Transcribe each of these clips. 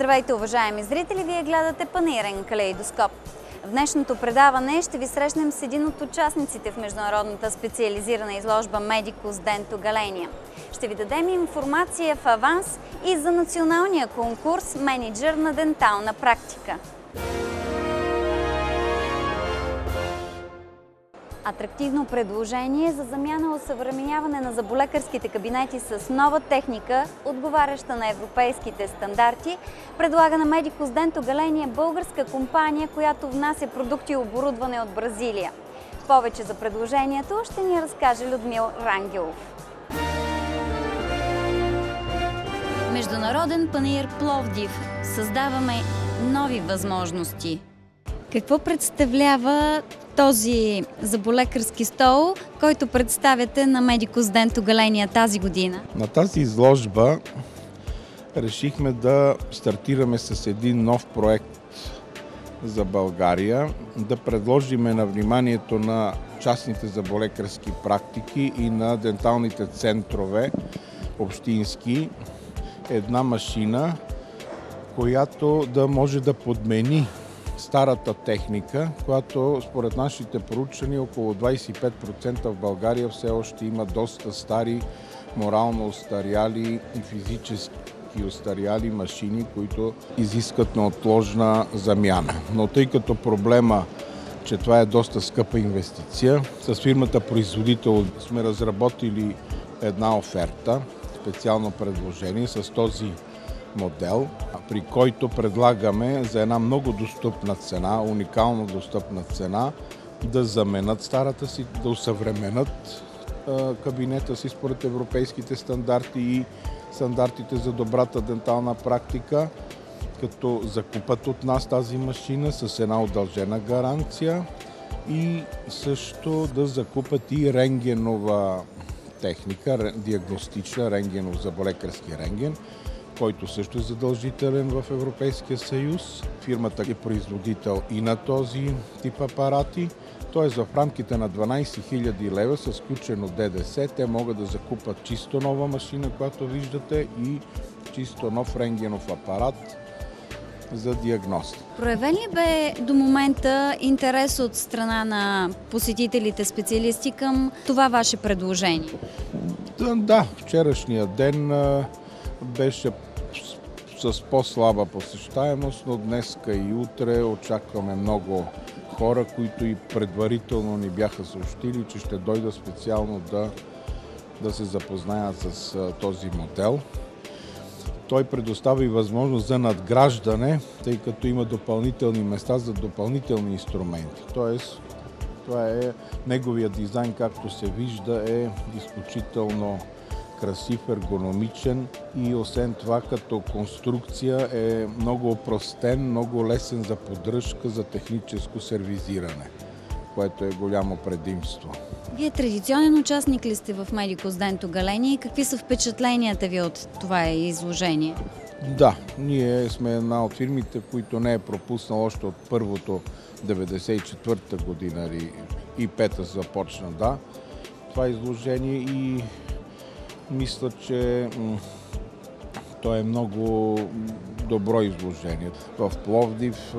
Здравейте, уважаеми зрители! Вие гледате Панаирен калейдоскоп. В днешното предаване ще ви срещнем с един от участниците в международната специализирана изложба Medicus Dental Galenia. Ще ви дадем информация в аванс и за националния конкурс Мениджър на дентална практика. Атрактивно предложение за замяна и осъвременяване на зъболекарските кабинети с нова техника, отговаряща на европейските стандарти, предлага на Medicus Dental Galenia българска компания, която внася продукти и оборудване от Бразилия. Повече за предложението ще ни разкаже Людмил Рангелов. Международен панаир Пловдив. Създаваме нови възможности. Какво представлява този зъболекарски стол, който представяте на Medicus Dental Galenia тази година? На тази изложба решихме да стартираме с един нов проект за България, да предложиме на вниманието на частните зъболекарски практики и на денталните центрове общински една машина, която да може да подмени старата техника, която според нашите проучвания около 25% в България все още има доста стари, морално остаряли и физически остаряли машини, които изискват неотложна замяна. Но тъй като проблема, че това е доста скъпа инвестиция, с фирмата производител сме разработили една оферта, специално предложение с този модел, при който предлагаме за една много достъпна цена, уникално достъпна цена, да заменят старата си, да усъвременят кабинета си според европейските стандарти и стандартите за добрата дентална практика, като закупат от нас тази машина с една удължена гаранция и също да закупат и рентгенова техника, диагностична, рентгенов зъболекарски рентген, който също е задължителен в Европейския съюз. Фирмата е производител и на този тип апарати, т.е. в рамките на 12 000 лева с включено ДДС те могат да закупат чисто нова машина, която виждате, и чисто нов рентгенов апарат за диагностика. Проявен ли бе до момента интерес от страна на посетителите специалисти към това ваше предложение? Да, вчерашния ден беше с по-слаба посещаемост, но днеска и утре очакваме много хора, които и предварително ни бяха съобщили, че ще дойдат специално да се запознаят с този модел. Той предоставя и възможност за надграждане, тъй като има допълнителни места за допълнителни инструменти. Тоест, това е неговия дизайн, както се вижда, е изключително красив, ергономичен и освен това като конструкция е много опростен, много лесен за поддръжка, за техническо сервизиране, което е голямо предимство. Вие традиционен участник ли сте в Medicus Dental Galenia и какви са впечатленията ви от това изложение? Да, ние сме една от фирмите, които не е пропуснал още от първото 94-та година и пета започна, това изложение и мисля, че то е много добро изложение. В Пловдив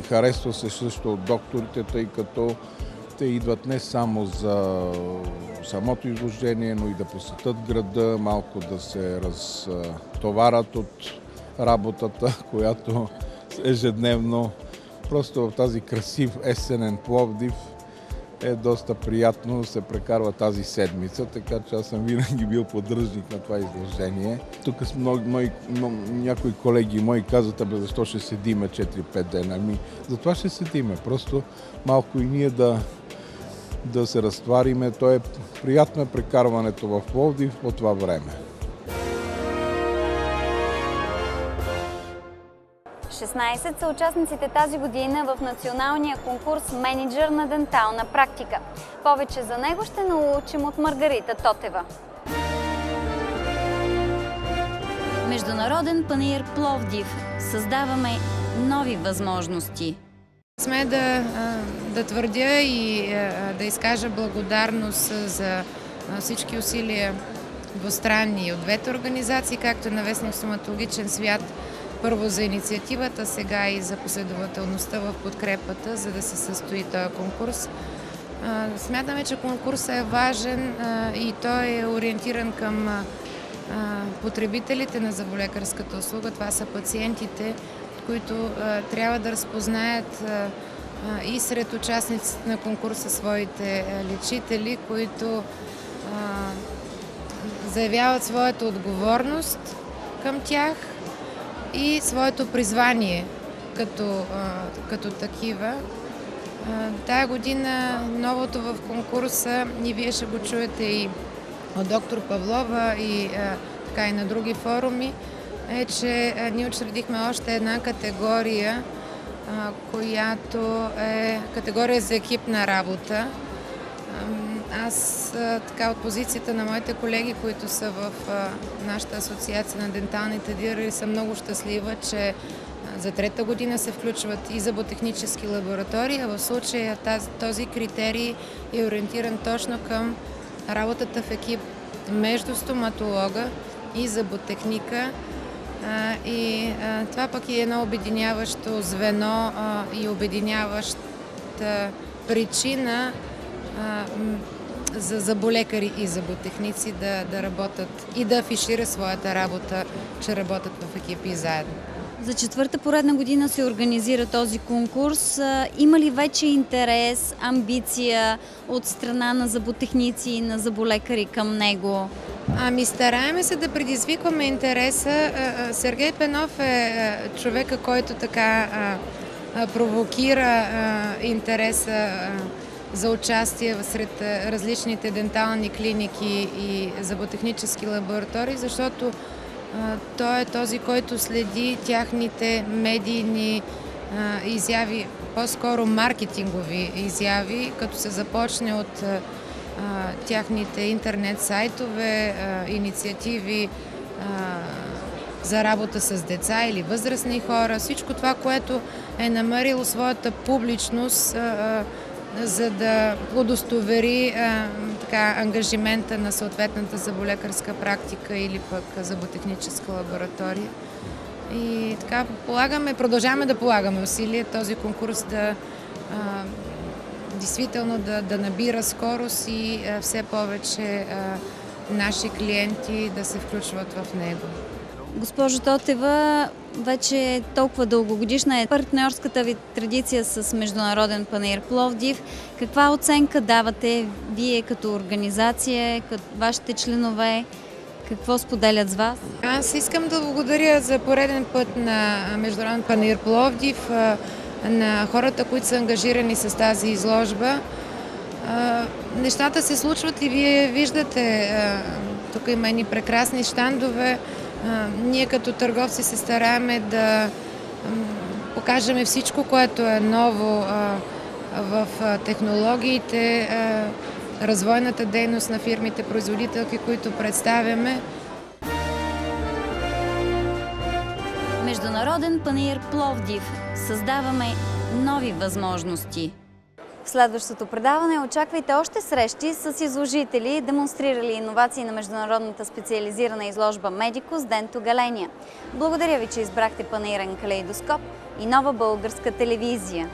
харесва се също от докторите, тъй като те идват не само за самото изложение, но и да посетят града, малко да се разтоварят от работата, която ежедневно просто в тази красив есенен Пловдив е доста приятно да се прекарва тази седмица, така че аз съм винаги бил поддръжник на това изложение. Тук някои колеги мои казват, защо ще седиме 4-5 дена? Затова ще седиме, просто малко и ние да се разтвариме. То е приятно прекарването в Пловдив по това време. 16 са участниците тази година в националния конкурс Мениджър на дентална практика. Повече за него ще научим от Маргарита Тотева. Международен панаир Пловдив. Създаваме нови възможности. Сме да твърдя и да изкажа благодарност за всички усилия двустранни от двете организации, както на вестник Стоматологичен свят, първо за инициативата, сега и за последователността в подкрепата, за да се състои този конкурс. Смятаме, че конкурсът е важен и той е ориентиран към потребителите на зъболекарската услуга. Това са пациентите, които трябва да разпознаят и сред участниците на конкурса своите лечители, които заявяват своята отговорност към тях и своето призвание като такива. Тая година новото в конкурса, и вие ще го чуете и от доктор Павлова и на други форуми, е, че ние учредихме още една категория, която е категория за екипна работа. Аз от позицията на моите колеги, които са в нашата асоциация на денталните дилъри, съм много щастлива, че за трета година се включват и зъботехнически лаборатории, а в случая този критерий е ориентиран точно към работата в екип между стоматолога и зъботехника. И това пък е едно обединяващо звено и обединяваща причина за зъболекари и зъботехници да работят и да афишира своята работа, че работят в екипи заедно. За четвърта поредна година се организира този конкурс. Има ли вече интерес, амбиция от страна на зъботехници и на зъболекари към него? Стараеме се да предизвикваме интереса. Сергей Пенов е човека, който така провокира интереса за участие сред различните дентални клиники и зъботехнически лаборатории, защото той е този, който следи тяхните медийни изяви, по-скоро маркетингови изяви, като се започне от тяхните интернет сайтове, инициативи за работа с деца или възрастни хора. Всичко това, което е намерило своята публичност, за да удостовери ангажимента на съответната зъболекарска практика или пък зъботехническа лаборатория. И така продължаваме да полагаме усилия този конкурс действително да набира скорост и все повече наши клиенти да се включват в него. Госпожо Тотева, вече толкова дългогодишна е партньорската ви традиция с Международен панаир Пловдив. Каква оценка давате вие като организация, като вашите членове? Какво споделят с вас? Аз искам да благодаря за пореден път на Международен панаир Пловдив, на хората, които са ангажирани с тази изложба. Нещата се случват и вие виждате, тук има едни прекрасни щандове. Ние като търговци се стараем да покажем всичко, което е ново в технологиите, развойната дейност на фирмите, производителки, които представяме. Международен панаир Пловдив. Създаваме нови възможности. В следващото предаване очаквайте още срещи с изложители, демонстрирали иновации на международната специализирана изложба Medicus Dental Galenia. Благодаря ви, че избрахте панаирен калейдоскоп и Нова българска телевизия.